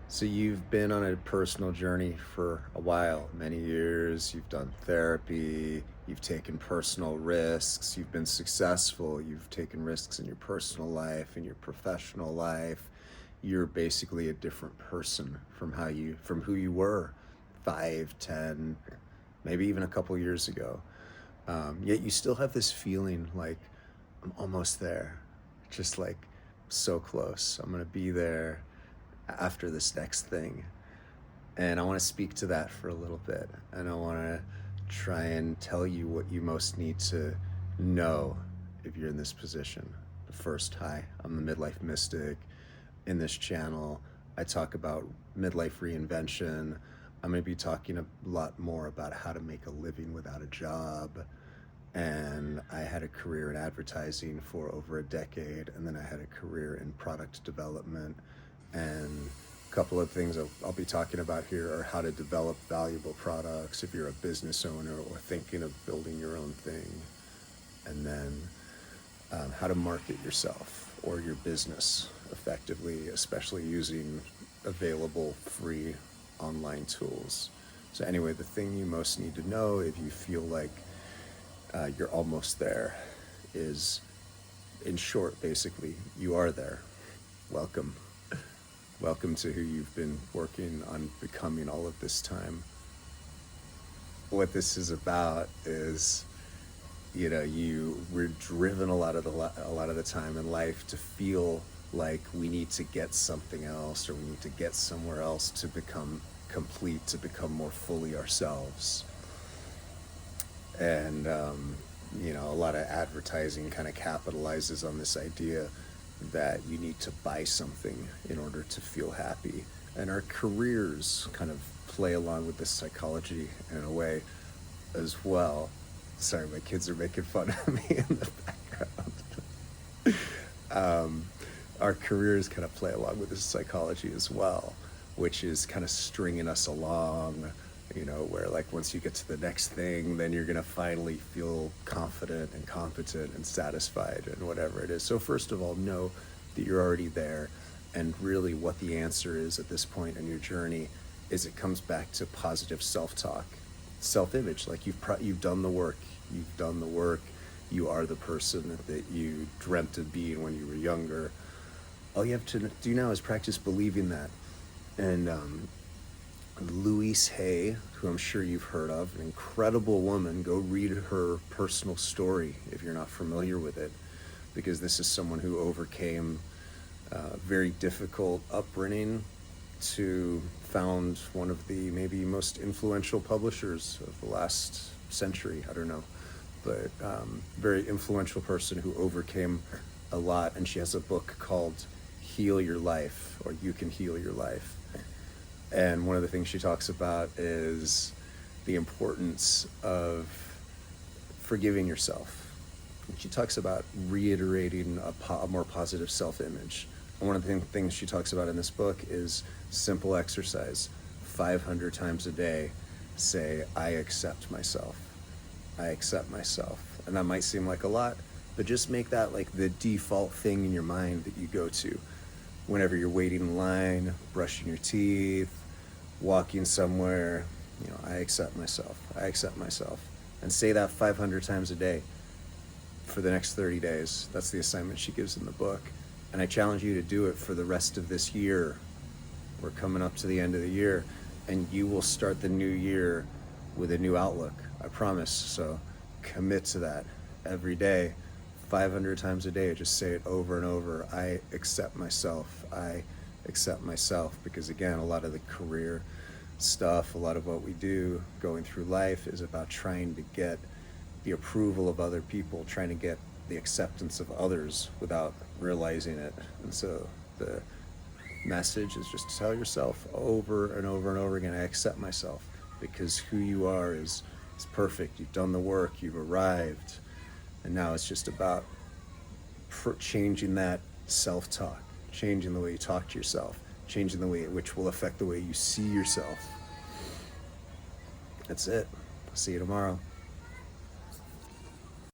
So you've been on a personal journey for a while, many years. You've done therapy, you've taken personal risks, you've been successful, you've taken risks in your personal life, in your professional life. You're basically a different person from who you were 5, 10, maybe even a couple years ago. Yet you still have this feeling like I'm almost there, just like so close. I'm gonna be there after this next thing. And I want to speak to that for a little bit. And I want to try and tell you what you most need to know if you're in this position. First, hi, I'm the Midlife Mystic. In this channel, I talk about midlife reinvention. I'm going to be talking a lot more about how to make a living without a job. And I had a career in advertising for over a decade, and then I had a career in product development. And a couple of things I'll be talking about here are how to develop valuable products if you're a business owner or thinking of building your own thing, and then how to market yourself or your business effectively, especially using available free online tools. So anyway, the thing you most need to know if you feel like you're almost there is, in short, basically, you are there. Welcome. Welcome to who you've been working on becoming all of this time. What this is about is, we're driven a lot of the time in life to feel like we need to get something else, or we need to get somewhere else to become complete, to become more fully ourselves. And a lot of advertising kind of capitalizes on this idea that you need to buy something in order to feel happy. And our careers kind of play along with this psychology in a way as well. Sorry, my kids are making fun of me in the background. Our careers kind of play along with this psychology as well, which is kind of stringing us along, where like once you get to the next thing, then you're going to finally feel confident and competent and satisfied and whatever it is. So first of all, know that you're already there. And really what the answer is at this point in your journey is it comes back to positive self-talk, self-image. Like you've done the work. You've done the work. You are the person that you dreamt of being when you were younger. All you have to do now is practice believing that. And Louise Hay, who I'm sure you've heard of, an incredible woman. Go read her personal story if you're not familiar with it, because this is someone who overcame very difficult upbringing to found one of the maybe most influential publishers of the last century. I don't know, but very influential person who overcame a lot. And she has a book called Heal Your Life, or You Can Heal Your Life. And one of the things she talks about is the importance of forgiving yourself. And she talks about reiterating a more positive self-image. And one of the things she talks about in this book is simple exercise. 500 times a day, say, I accept myself. I accept myself. And that might seem like a lot, but just make that like the default thing in your mind that you go to whenever you're waiting in line, brushing your teeth, walking somewhere. I accept myself. I accept myself. And say that 500 times a day for the next 30 days. That's the assignment she gives in the book. And I challenge you to do it for the rest of this year. We're coming up to the end of the year, and you will start the new year with a new outlook. I promise. So commit to that every day. 500 times a day, just say it over and over. I accept myself. I accept myself. Because again, a lot of the career stuff, a lot of what we do going through life is about trying to get the approval of other people, trying to get the acceptance of others without realizing it. And so the message is just to tell yourself over and over and over again, I accept myself, because who you are is perfect. You've done the work, you've arrived. And now it's just about changing that self-talk, changing the way you talk to yourself, changing the way which will affect the way you see yourself. That's it. I'll see you tomorrow.